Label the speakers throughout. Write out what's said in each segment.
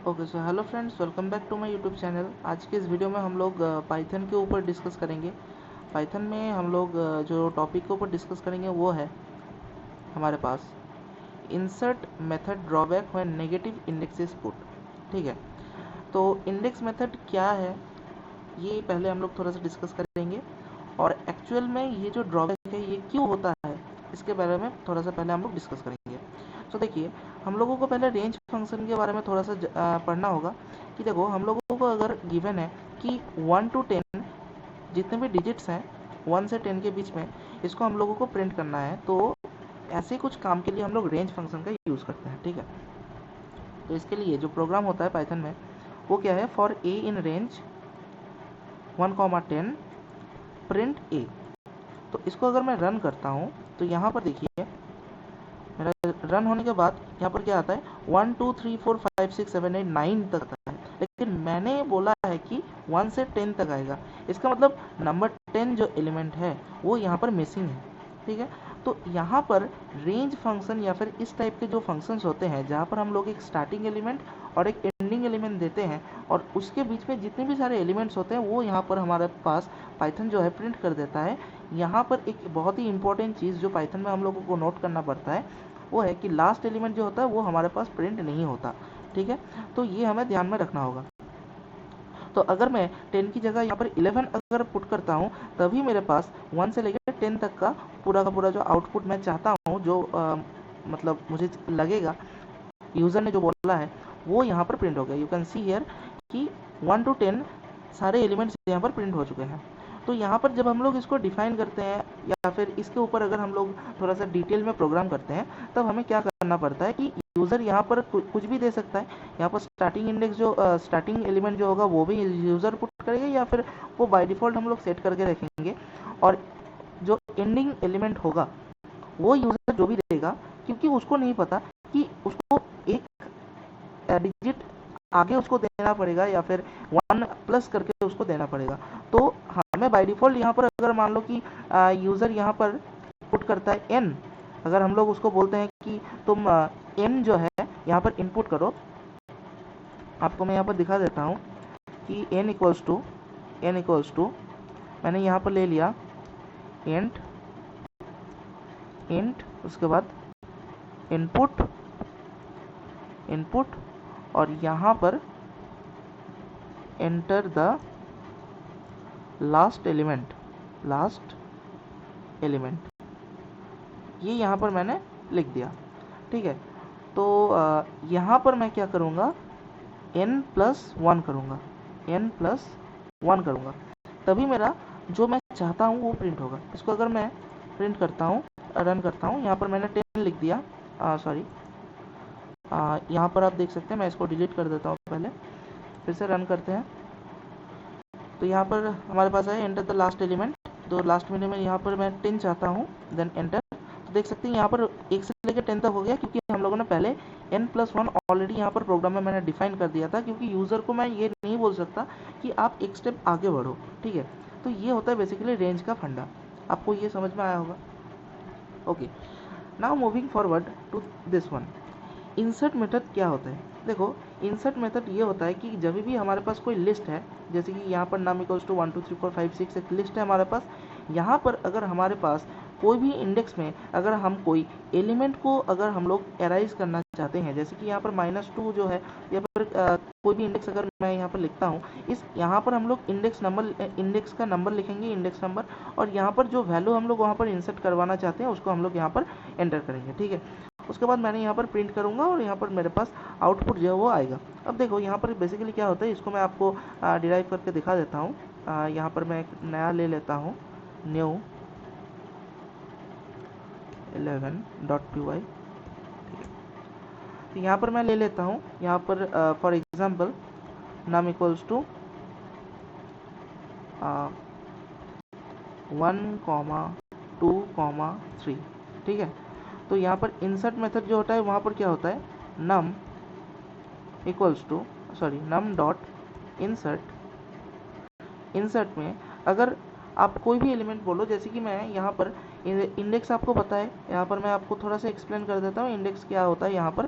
Speaker 1: Okay so hello friends, welcome back to my YouTube channel. आज के इस video में हम लोग पाइथन के ऊपर डिस्कस करेंगे। पाइथन में हम लोग जो टॉपिक के ऊपर डिस्कस करेंगे वो है हमारे पास insert method drawback when negative index is put. ठीक है, तो इंडेक्स मेथड क्या है ये पहले हम लोग थोड़ा सा डिस्कस करेंगे, और एक्चुअल में ये जो ड्रॉबैक है ये क्यों होता है इसके बारे में थोड़ा सा पहले हम लोग डिस्कस करेंगे। तो देखिए, हम लोगों को पहले रेंज फंक्शन के बारे में थोड़ा सा पढ़ना होगा कि देखो, हम लोगों को अगर गिवन है कि 1 to 10 जितने भी डिजिट्स हैं 1 से 10 के बीच में, इसको हम लोगों को प्रिंट करना है, तो ऐसे कुछ काम के लिए हम लोग रेंज फंक्शन का यूज़ करते हैं। ठीक है, तो इसके लिए जो प्रोग्राम होता है पाइथन में वो क्या है, for a in range 1, 10 print a. तो इसको अगर मैं रन करता हूँ तो यहाँ पर देखिए, मेरा रन होने के बाद यहाँ पर क्या आता है, 1 2 3 4 5 6 7 8 9 तक आता है, लेकिन मैंने बोला है कि 1 से 10 तक आएगा। इसका मतलब नंबर 10 जो एलिमेंट है वो यहाँ पर मिसिंग है। ठीक है, तो यहाँ पर रेंज फंक्शन या फिर इस टाइप के जो फंक्शंस होते हैं जहाँ पर हम लोग एक स्टार्टिंग एलिमेंट और एक एंडिंग एलिमेंट देते हैं और उसके बीच में जितने भी सारे एलिमेंट्स होते हैं वो यहाँ पर हमारे पास पाइथन जो है प्रिंट कर देता है। यहाँ पर एक बहुत ही इंपॉर्टेंट चीज़ जो पाइथन में हम लोगों को नोट करना पड़ता है वो है कि लास्ट एलिमेंट जो होता है वो हमारे पास प्रिंट नहीं होता। ठीक है, तो ये हमें ध्यान में रखना होगा। तो अगर मैं 10 की जगह यहाँ पर 11 अगर पुट करता हूँ तभी मेरे पास 1 से लेकर 10 तक का पूरा जो आउटपुट मैं चाहता हूँ, जो मतलब मुझे लगेगा यूज़र ने जो बोला है वो यहाँ पर प्रिंट हो गया। यू कैन सी हियर कि 1 to 10 सारे एलिमेंट्स यहाँ पर प्रिंट हो चुके हैं। तो यहाँ पर जब हम लोग इसको डिफाइन करते हैं या फिर इसके ऊपर अगर हम लोग थोड़ा सा डिटेल में प्रोग्राम करते हैं तब हमें क्या करना पड़ता है कि यूज़र यहाँ पर कुछ भी दे सकता है। यहाँ पर स्टार्टिंग इंडेक्स जो स्टार्टिंग एलिमेंट जो होगा वो भी यूज़र पुट करेगा या फिर वो बाय डिफ़ॉल्ट हम लोग सेट करके रखेंगे, और जो एंडिंग एलिमेंट होगा वो यूज़र जो भी देगा, क्योंकि उसको नहीं पता कि उसको एक डिजिट आगे उसको देना पड़ेगा या फिर 1 प्लस करके उसको देना पड़ेगा। तो हमें बाय डिफ़ॉल्ट यहाँ पर अगर मान लो कि यूज़र यहाँ पर पुट करता है n, अगर हम लोग उसको बोलते हैं कि तुम n जो है यहाँ पर इनपुट करो, आपको मैं यहाँ पर दिखा देता हूँ कि n इक्वल्स टू मैंने यहाँ पर ले लिया इंट इंट, उसके बाद इनपुट इनपुट और यहाँ पर एंटर द लास्ट एलिमेंट, ये यहाँ पर मैंने लिख दिया। ठीक है, तो यहाँ पर मैं क्या करूँगा, n+1 करूँगा, तभी मेरा जो मैं चाहता हूँ वो प्रिंट होगा। इसको अगर मैं प्रिंट करता हूँ, रन करता हूँ, यहाँ पर मैंने 10 लिख दिया, सॉरी, यहाँ पर आप देख सकते हैं, मैं इसको डिलीट कर देता हूँ पहले, फिर से रन करते हैं। तो यहाँ पर हमारे पास है एंटर द लास्ट एलिमेंट, तो लास्ट में यहाँ पर मैं 10 चाहता हूँ, देन एंटर। तो देख सकते हैं यहाँ पर 1 से लेकर 10 तक हो गया, क्योंकि हम लोगों ने पहले n+1 ऑलरेडी यहाँ पर प्रोग्राम में मैंने डिफाइन कर दिया था, क्योंकि यूज़र को मैं ये नहीं बोल सकता कि आप एक स्टेप आगे बढ़ो। ठीक है, तो ये होता है बेसिकली रेंज का फंडा। आपको ये समझ में आया होगा। Okay, now moving forward to this one, insert method क्या होता है। देखो, इंसर्ट मेथड ये होता है कि जब भी हमारे पास कोई लिस्ट है, जैसे कि यहाँ पर नम इक्वल्स टू 1 2 3 4 5 6 एक लिस्ट है हमारे पास, यहाँ पर अगर हमारे पास कोई भी इंडेक्स में अगर हम कोई एलिमेंट को अगर हम लोग एराइज करना चाहते हैं, जैसे कि यहाँ पर -2 जो है, या फिर कोई भी इंडेक्स अगर मैं यहाँ पर लिखता हूँ, इस यहाँ पर हम लोग इंडेक्स का नंबर लिखेंगे, इंडेक्स नंबर, और यहाँ पर जो वैल्यू हम लोग वहाँ पर इंसर्ट करवाना चाहते हैं उसको हम लोग यहाँ पर एंटर करेंगे। ठीक है, उसके बाद मैंने यहाँ पर प्रिंट करूँगा और यहाँ पर मेरे पास आउटपुट जो है वो आएगा। अब देखो, यहाँ पर बेसिकली क्या होता है, इसको मैं आपको डिराइव करके दिखा देता हूँ। यहाँ पर मैं एक नया ले लेता हूँ, न्यू 11.py। ठीक है, तो यहाँ पर मैं ले लेता हूँ, यहाँ पर for example num equals to 1, 2, 3। ठीक है, तो यहाँ पर इंसर्ट मेथड जो होता है वहाँ पर क्या होता है, नम डॉट इंसर्ट में अगर आप कोई भी एलिमेंट बोलो, जैसे कि मैं यहाँ पर इंडेक्स आपको पता है, यहाँ पर मैं आपको थोड़ा सा एक्सप्लेन कर देता हूँ इंडेक्स क्या होता है यहाँ पर।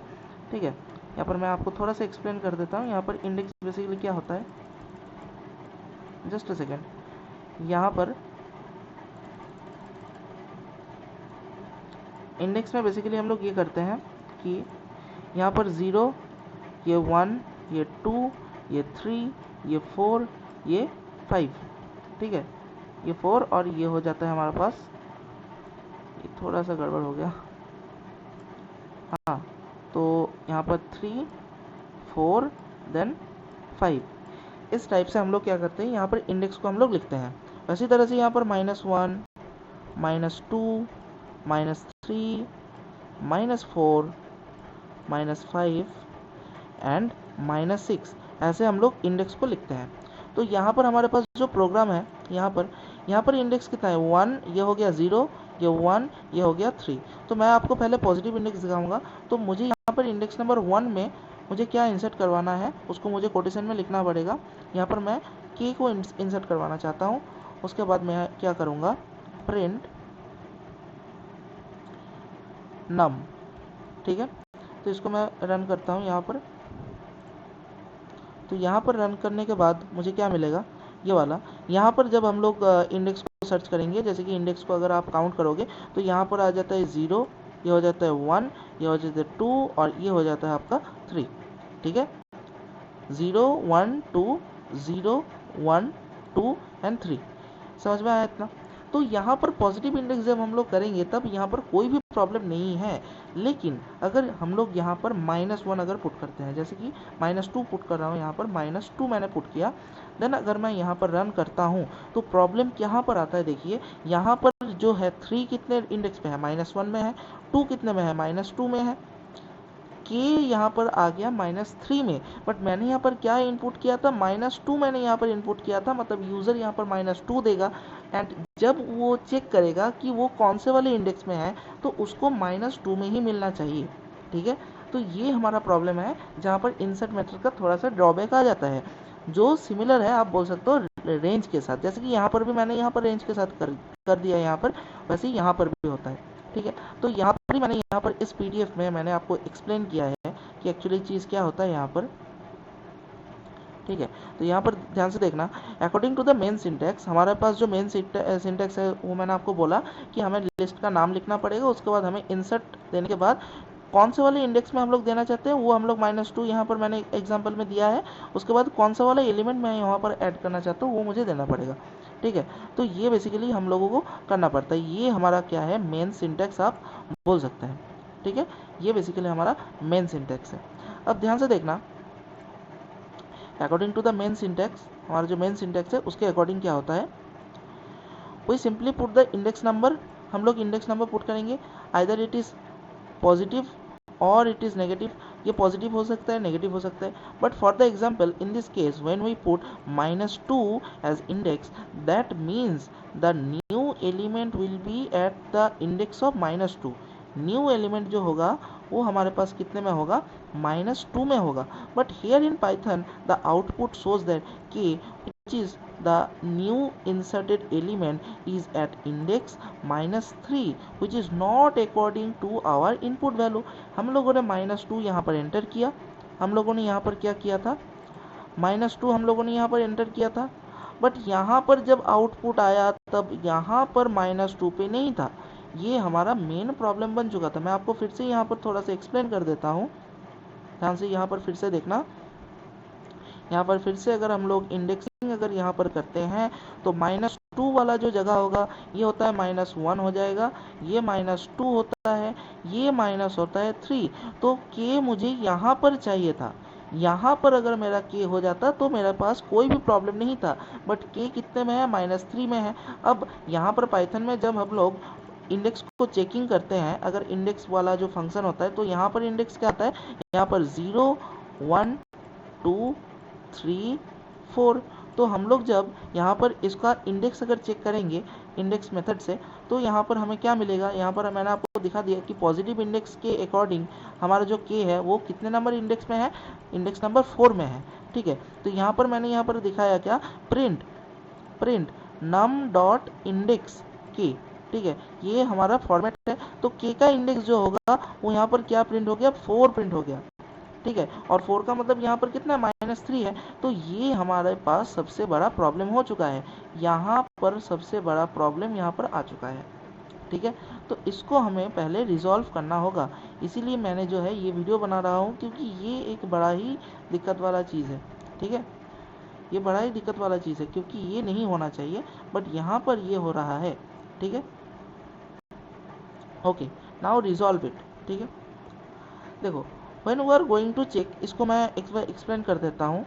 Speaker 1: ठीक है, यहाँ पर मैं आपको थोड़ा सा एक्सप्लेन कर देता हूँ। यहाँ पर इंडेक्स बेसिकली क्या होता है, जस्ट अ सेकेंड। यहाँ पर इंडेक्स में बेसिकली हम लोग ये करते हैं कि यहाँ पर 0, ये 1, ये 2, ये 3, ये 4, ये 5, ठीक है, ये 4 और ये हो जाता है हमारे पास, ये थोड़ा सा गड़बड़ हो गया, हाँ, तो यहाँ पर 3, 4 देन 5। इस टाइप से हम लोग क्या करते हैं, यहाँ पर इंडेक्स को हम लोग लिखते हैं। इसी तरह से यहाँ पर -1, -2, -3, -4, -5 एंड -6, ऐसे हम लोग इंडेक्स को लिखते हैं। तो यहाँ पर हमारे पास जो प्रोग्राम है, यहाँ पर इंडेक्स कितना है, 1, ये हो गया 0, ये 1, ये हो गया 3। तो मैं आपको पहले पॉजिटिव इंडेक्स दिखाऊंगा। तो मुझे यहाँ पर इंडेक्स नंबर 1 में मुझे क्या इंसर्ट करवाना है, उसको मुझे कोटेशन में लिखना पड़ेगा। यहाँ पर मैं के को इंसर्ट करवाना चाहता हूँ। उसके बाद मैं क्या करूँगा, प्रिंट नम, ठीक है। तो इसको मैं रन करता हूँ यहाँ पर। तो यहाँ पर रन करने के बाद मुझे क्या मिलेगा, ये वाला। यहाँ पर जब हम लोग इंडेक्स को सर्च करेंगे, जैसे कि इंडेक्स को अगर आप काउंट करोगे तो यहाँ पर आ जाता है 0, ये हो जाता है 1, ये हो जाता है 2 और ये हो जाता है आपका 3, ठीक है। 0, 1, 2, 0, 1, 2 एंड 3, समझ में आया इतना। तो यहाँ पर पॉजिटिव इंडेक्स जब हम लोग करेंगे तब यहाँ पर कोई भी प्रॉब्लम नहीं है। लेकिन अगर हम लोग यहाँ पर -1 अगर पुट करते हैं, जैसे कि -2 पुट कर रहा हूँ, यहाँ पर -2 मैंने पुट किया, देन अगर मैं यहाँ पर रन करता हूँ तो प्रॉब्लम यहाँ पर आता है। देखिए यहाँ पर जो है 3 कितने इंडेक्स पे है, -1 में है, 2 कितने में है, -2 में है, के यहाँ पर आ गया -3 में। बट मैंने यहाँ पर क्या इनपुट किया था, -2 मैंने यहाँ पर इनपुट किया था, मतलब यूज़र यहाँ पर -2 देगा। एंड जब वो चेक करेगा कि वो कौन से वाले इंडेक्स में है तो उसको -2 में ही मिलना चाहिए, ठीक है। तो ये हमारा प्रॉब्लम है जहाँ पर इंसर्ट मेथड का थोड़ा सा ड्रॉबैक आ जाता है, जो सिमिलर है आप बोल सकते हो रेंज के साथ। जैसे कि यहाँ पर भी मैंने यहाँ पर रेंज के साथ कर दिया यहाँ पर, वैसे ही यहाँ पर भी होता है, ठीक है। तो यहाँ पर मैंने यहाँ पर इस पीडीएफ में मैंने आपको एक्सप्लेन किया है कि एक्चुअली चीज़ क्या होता है यहाँ पर, ठीक है। तो यहाँ पर ध्यान से देखना, according to the main syntax, हमारे पास जो मेन सिंटैक्स है वो मैंने आपको बोला कि हमें लिस्ट का नाम लिखना पड़ेगा। उसके बाद हमें इंसर्ट देने के बाद कौन से वाले इंडेक्स में हम लोग देना चाहते हैं वो हम लोग -2 यहाँ पर मैंने एग्जाम्पल में दिया है। उसके बाद कौन सा वाला एलिमेंट मैं यहाँ पर ऐड करना चाहता हूँ वो मुझे देना पड़ेगा, ठीक है। तो ये बेसिकली हम लोगों को करना पड़ता है। ये हमारा क्या है, मेन सिंटैक्स आप बोल सकते हैं, ठीक है। ये बेसिकली हमारा मेन सिंटैक्स है। अब ध्यान से देखना, according to the main syntax, हमारा जो मेन सिंटैक्स है उसके अकॉर्डिंग क्या होता है, we simply put the index number, हम लोग इंडेक्स नंबर पुट करेंगे, आइदर इट इज़ पॉजिटिव और इट इज़ नेगेटिव। ये पॉजिटिव हो सकता है, नेगेटिव हो सकता है। But for the example in this case when we put -2 as index, that means the new element will be at the index of -2। New element जो होगा वो हमारे पास कितने में होगा, -2 में होगा। But here in Python the output shows that कि which is the new inserted element is at index -3 which is not according to our input value। हम लोगों ने -2 यहाँ पर एंटर किया, हम लोगों ने यहाँ पर क्या किया था, -2 हम लोगों ने यहाँ पर एंटर किया था। बट यहाँ पर जब आउटपुट आया तब यहाँ पर -2 पे नहीं था। ये हमारा मेन प्रॉब्लम बन चुका था। मैं आपको फिर से यहाँ पर थोड़ा सा एक्सप्लेन कर देता हूँ, ध्यान से यहाँ पर फिर से देखना। यहाँ पर फिर से अगर हम लोग इंडेक्सिंग अगर यहाँ पर करते हैं तो -2 वाला जो जगह होगा ये होता है -1 हो जाएगा, ये -2 होता है, ये माइनस होता है 3। तो के मुझे यहाँ पर चाहिए था, यहाँ पर अगर मेरा के हो जाता तो मेरे पास कोई भी प्रॉब्लम नहीं था। बट के कितने में है, -3 में है। अब यहाँ पर पाइथन में जब हम लोग इंडेक्स को चेकिंग करते हैं, अगर इंडेक्स वाला जो फंक्शन होता है तो यहाँ पर इंडेक्स क्या आता है, यहाँ पर 0, 1, 2, 3, 4। तो हम लोग जब यहाँ पर इसका इंडेक्स अगर चेक करेंगे इंडेक्स मेथड से तो यहाँ पर हमें क्या मिलेगा, यहाँ पर मैंने आपको दिखा दिया कि पॉजिटिव इंडेक्स के अकॉर्डिंग हमारा जो के है वो कितने नंबर इंडेक्स में है, इंडेक्स नंबर 4 में है, ठीक है। तो यहाँ पर मैंने यहाँ पर दिखाया क्या, प्रिंट नम डॉट इंडेक्स के, ठीक है। ये हमारा फॉर्मेट है। तो के का इंडेक्स जो होगा वो यहाँ पर क्या प्रिंट हो गया, 4 प्रिंट हो गया, ठीक है, और 4 का मतलब यहाँ पर कितना -3 है। तो ये हमारे पास सबसे बड़ा प्रॉब्लम हो चुका है, यहाँ पर सबसे बड़ा प्रॉब्लम यहाँ पर आ चुका है। ठीक है, तो इसको हमें पहले रिजॉल्व करना होगा, इसीलिए मैंने जो है ये वीडियो बना रहा हूँ, क्योंकि ये एक बड़ा ही दिक्कत वाला चीज़ है। ठीक है, ये बड़ा ही दिक्कत वाला चीज़ है, क्योंकि ये नहीं होना चाहिए, बट यहाँ पर ये हो रहा है। ठीक है, ओके, नाउ रिजॉल्व इट। ठीक है, देखो, when we are going to check, इसको मैं एक्सप्लेन कर देता हूँ।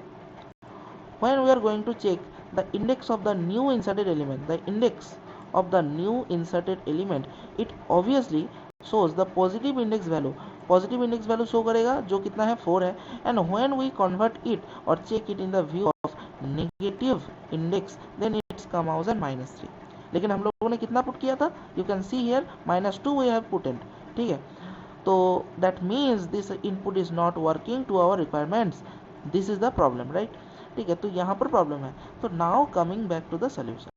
Speaker 1: When we are going to check the index of the new inserted element, the index of the new inserted element, it obviously shows the positive index value, positive index value show करेगा, जो कितना है 4 है। And when we convert it और check it in the view of negative index, then it's come out as -3। लेकिन हम लोगों ने कितना पुट किया था, you can see here -2 we have put in. ठीक है, तो that means this input is not working to our requirements, this is the problem, right. ठीक है, तो यहाँ पर प्रॉब्लम है। तो now coming back to the solution,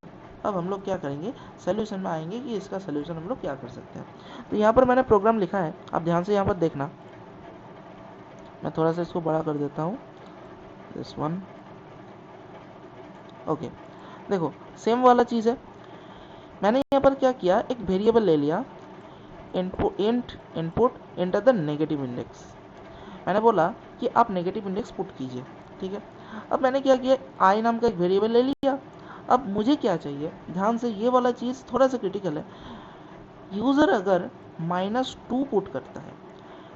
Speaker 1: अब हम लोग क्या करेंगे, सोल्यूशन में आएंगे कि इसका सोल्यूशन हम लोग क्या कर सकते हैं। तो यहाँ पर मैंने प्रोग्राम लिखा है, आप ध्यान से यहाँ पर देखना, मैं थोड़ा सा इसको बड़ा कर देता हूँ, दिस वन। ओके, देखो सेम वाला चीज़ है। मैंने यहाँ पर क्या किया, एक वेरिएबल ले लिया, input enter the negative index. मैंने बोला कि आप नेगेटिव इंडेक्स पुट कीजिए। ठीक है, अब मैंने क्या किया, आई नाम का एक वेरिएबल ले लिया। अब मुझे क्या चाहिए, ध्यान से, ये वाला चीज़ थोड़ा सा क्रिटिकल है। यूज़र अगर -2 पुट करता है,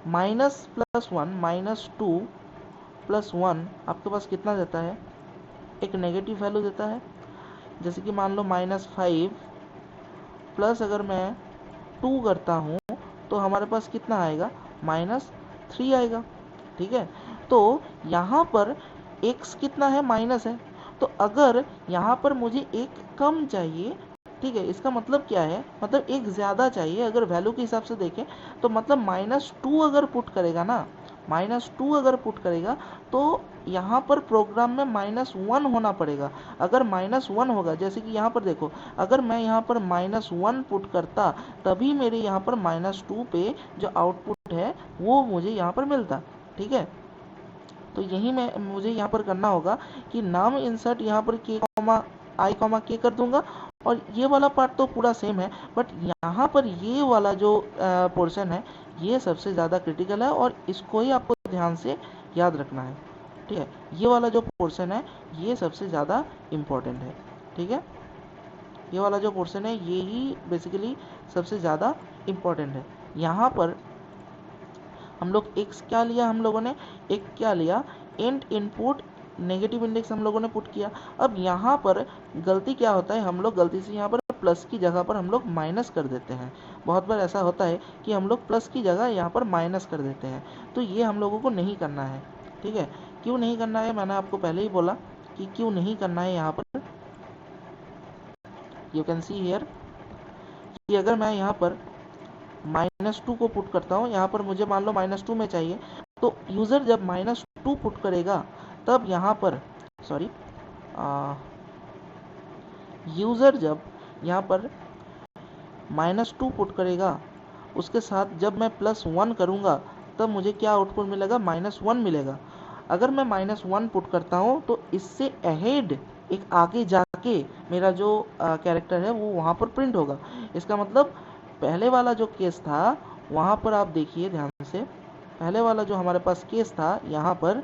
Speaker 1: -+1 -2 +1 आपके पास कितना देता है, एक नेगेटिव वैल्यू देता है। जैसे कि मान लो -5 प्लस अगर मैं 2 करता हूँ तो हमारे पास कितना आएगा, -3 आएगा। ठीक है, तो यहाँ पर x कितना है, माइनस है, तो अगर यहाँ पर मुझे एक कम चाहिए, ठीक है, इसका मतलब क्या है, मतलब एक ज़्यादा चाहिए। अगर वैल्यू के हिसाब से देखें तो मतलब -2 अगर पुट करेगा ना, -2 अगर पुट करेगा तो यहाँ पर प्रोग्राम में -1 होना पड़ेगा। अगर -1 होगा, जैसे कि यहाँ पर देखो, अगर मैं यहाँ पर -1 पुट करता तभी मेरे यहाँ पर -2 पे जो आउटपुट है वो मुझे यहाँ पर मिलता। ठीक है, तो यही मैं मुझे यहाँ पर करना होगा कि नाम इंसर्ट यहाँ पर k, कर दूंगा, और ये वाला पार्ट तो पूरा सेम है, बट यहाँ पर ये वाला जो पोर्शन है ये सबसे ज़्यादा क्रिटिकल है, और इसको ही आपको ध्यान से याद रखना है। ठीक है, ये वाला जो पोर्शन है ये सबसे ज़्यादा इम्पोर्टेंट है। ठीक है, ये वाला जो पोर्शन है ये ही बेसिकली सबसे ज़्यादा इम्पोर्टेंट है। यहाँ पर हम लोग x क्या लिया, हम लोगों ने एक क्या लिया, इंट इनपुट नेगेटिव इंडेक्स हम लोगों ने पुट किया। अब यहाँ पर गलती क्या होता है, हम लोग गलती से यहाँ पर प्लस की जगह पर हम लोग माइनस कर देते हैं। बहुत बार ऐसा होता है कि हम लोग प्लस की जगह यहाँ पर माइनस कर देते हैं, तो ये हम लोगों को नहीं करना है। ठीक है, क्यों नहीं करना है, मैंने आपको पहले ही बोला कि क्यों नहीं करना है। यहाँ पर यू कैन सी हियर कि अगर मैं यहाँ पर -2 को पुट करता हूँ, यहाँ पर मुझे मान लो -2 में चाहिए, तो यूज़र जब -2 पुट करेगा तब यहाँ पर सॉरी यूज़र जब यहाँ पर -2 पुट करेगा, उसके साथ जब मैं +1 करूँगा तब मुझे क्या आउटपुट मिलेगा, -1 मिलेगा। अगर मैं -1 पुट करता हूँ तो इससे अहेड एक आगे जाके मेरा जो कैरेक्टर है वो वहाँ पर प्रिंट होगा। इसका मतलब पहले वाला जो केस था वहाँ पर आप देखिए ध्यान से, पहले वाला जो हमारे पास केस था यहाँ पर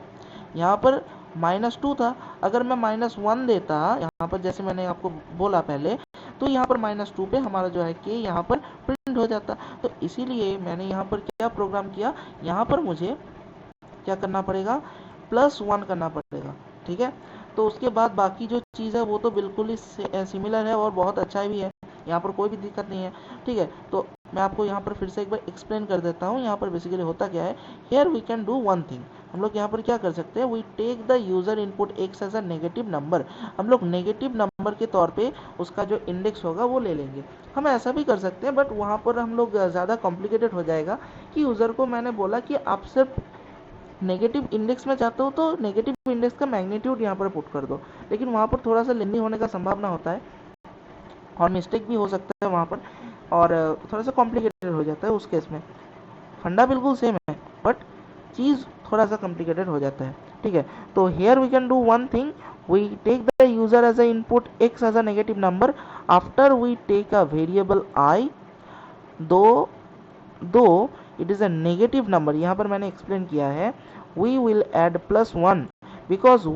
Speaker 1: -2 था। अगर मैं -1 देता यहाँ पर, जैसे मैंने आपको बोला पहले, तो यहाँ पर -2 पे हमारा जो है के यहाँ पर प्रिंट हो जाता। तो इसीलिए मैंने यहाँ पर क्या प्रोग्राम किया, यहाँ पर मुझे क्या करना पड़ेगा, +1 करना पड़ेगा। ठीक है, तो उसके बाद बाकी जो चीज़ है वो तो बिल्कुल ही सिमिलर है और बहुत अच्छा भी है, यहाँ पर कोई भी दिक्कत नहीं है। ठीक है, तो मैं आपको यहाँ पर फिर से एक बार एक्सप्लेन कर देता हूँ। यहाँ पर बेसिकली होता क्या है, here we can do one thing, हम लोग यहाँ पर क्या कर सकते हैं, we take the user input X as a negative number. हम लोग नेगेटिव नंबर के तौर पे उसका जो इंडेक्स होगा वो ले लेंगे। हम ऐसा भी कर सकते हैं, बट वहाँ पर हम लोग ज़्यादा कॉम्प्लिकेटेड हो जाएगा कि यूज़र को मैंने बोला कि आप सिर्फ नेगेटिव इंडेक्स में चाहते हो तो नेगेटिव इंडेक्स का मैग्नीट्यूड यहाँ पर पुट कर दो, लेकिन वहाँ पर थोड़ा सा लेंदी होने का संभावना होता है और मिस्टेक भी हो सकता है वहाँ पर, और थोड़ा सा कॉम्प्लिकेटेड हो जाता है उस केस में। फंडा बिल्कुल सेम है, बट चीज़ थोड़ा सा कॉम्प्लिकेटेड हो जाता है, ठीक है। तो here we can do one thing, we take the user as a input x as a negative number, after we take a variable i, though it is a negative number, यहाँ पर मैंने explain किया है, we will add +1 because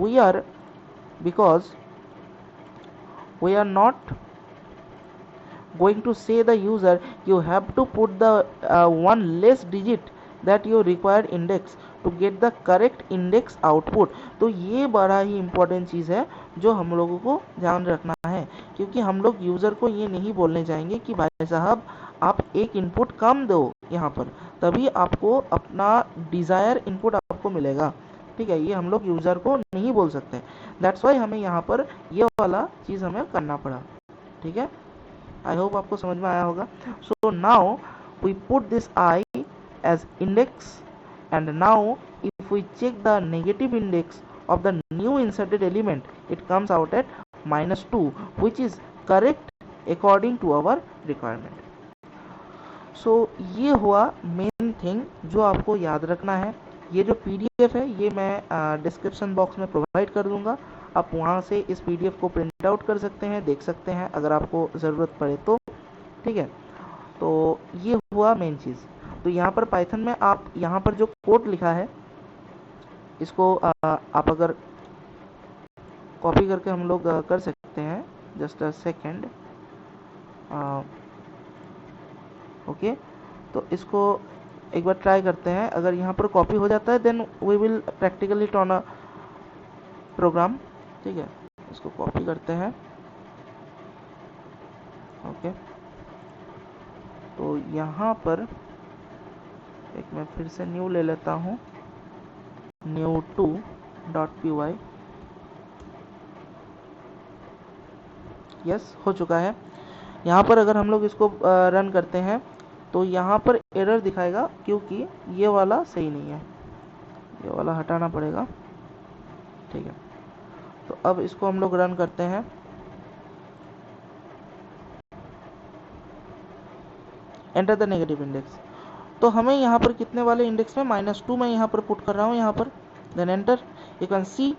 Speaker 1: we are not going to say the user you have to put the one less digit that you required index to get the correct index output। तो ये बड़ा ही important चीज़ है जो हम लोगों को ध्यान रखना है, क्योंकि हम लोग यूज़र को ये नहीं बोलने चाहेंगे कि भाई साहब आप एक इनपुट कम दो यहाँ पर, तभी आपको अपना डिज़ायर इनपुट आपको मिलेगा, ठीक है। ये हम लोग यूज़र को नहीं बोल सकते, दैट्स वाई हमें यहाँ पर ये वाला चीज़ हमें करना पड़ा, ठीक है। आई होप आपको समझ में आया होगा। So now we put this I as index and now if we check the negative index of the new inserted element, it comes out at -2 which is correct according to our requirement। so ये हुआ main thing जो आपको याद रखना है। ये जो PDF है ये मैं डिस्क्रिप्शन बॉक्स में प्रोवाइड कर दूंगा, आप वहाँ से इस PDF को प्रिंट आउट कर सकते हैं, देख सकते हैं अगर आपको ज़रूरत पड़े तो, ठीक है। तो ये हुआ मेन चीज़। तो यहाँ पर पाइथन में आप यहाँ पर जो कोड लिखा है इसको आप अगर कॉपी करके हम लोग कर सकते हैं, जस्ट अ सेकेंड, ओके। तो इसको एक बार ट्राई करते हैं, अगर यहाँ पर कॉपी हो जाता है then we will practically turn a program, ठीक है। इसको कॉपी करते हैं, ओके। तो यहाँ पर एक मैं फिर से न्यू ले लेता हूँ, new2.py, यस हो चुका है। यहाँ पर अगर हम लोग इसको रन करते हैं तो यहाँ पर एरर दिखाएगा क्योंकि ये वाला सही नहीं है, ये वाला हटाना पड़ेगा, ठीक है। तो अब इसको हम लोग रन करते हैं, एंटर द नेगेटिव इंडेक्स। तो हमें यहाँ पर कितने वाले इंडेक्स में, -2 मैं यहाँ पर पुट कर रहा हूँ यहाँ पर, then enter. You can see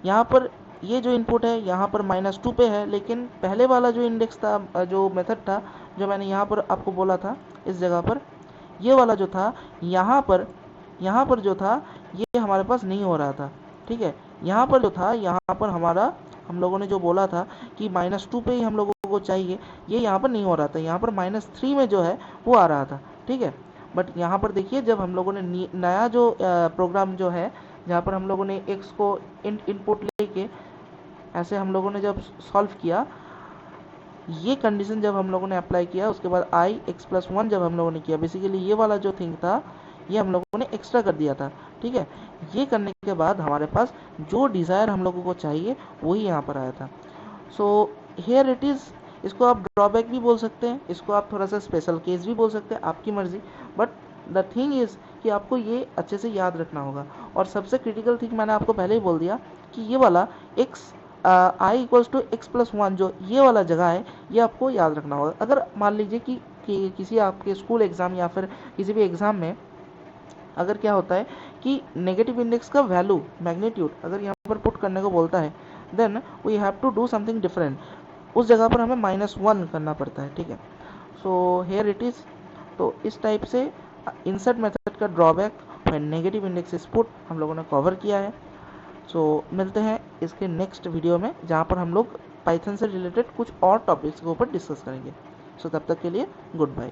Speaker 1: यहाँ पर ये जो इनपुट है यहाँ पर -2 पे है, लेकिन पहले वाला जो इंडेक्स था, जो मेथड था, जो मैंने यहाँ पर आपको बोला था इस जगह पर, ये वाला जो था यहाँ पर जो था ये हमारे पास नहीं हो रहा था, ठीक है। यहाँ पर जो था, यहाँ पर हमारा हम लोगों ने जो बोला था कि -2 पे ही हम लोगों को चाहिए, ये यहाँ पर नहीं हो रहा था, यहाँ पर -3 में जो है वो आ रहा था, ठीक है। बट यहाँ पर देखिए जब हम लोगों ने नया जो प्रोग्राम जो है, जहाँ पर हम लोगों ने x को इनपुट लेके ऐसे हम लोगों ने जब सॉल्व किया, ये कंडीशन जब हम लोगों ने अप्लाई किया, उसके बाद i x+1 जब हम लोगों ने किया, बेसिकली ये वाला जो थिंग था ये हम लोगों ने एक्स्ट्रा कर दिया था, ठीक है। ये करने के बाद हमारे पास जो डिज़ायर हम लोगों को चाहिए वही यहाँ पर आया था। So here it is. इसको आप ड्रॉबैक भी बोल सकते हैं, इसको आप थोड़ा सा स्पेशल केस भी बोल सकते हैं, आपकी मर्ज़ी। बट द थिंग इज़ कि आपको ये अच्छे से याद रखना होगा। और सबसे क्रिटिकल थिंग मैंने आपको पहले ही बोल दिया कि ये वाला i = x+1 जो ये वाला जगह है ये आपको याद रखना होगा। अगर मान लीजिए कि किसी आपके स्कूल एग्ज़ाम या फिर किसी भी एग्ज़ाम में अगर क्या होता है कि नेगेटिव इंडेक्स का वैल्यू मैग्नीट्यूड अगर यहाँ पर पुट करने को बोलता है, then we have to do something different, उस जगह पर हमें -1 करना पड़ता है, ठीक है। So here it is. तो इस टाइप से इंसर्ट मेथड का drawback when negative index is put हम लोगों ने कवर किया है। सो मिलते हैं इसके नेक्स्ट वीडियो में, जहाँ पर हम लोग पाइथन से रिलेटेड कुछ और टॉपिक्स के ऊपर डिस्कस करेंगे। सो तब तक के लिए गुड बाय।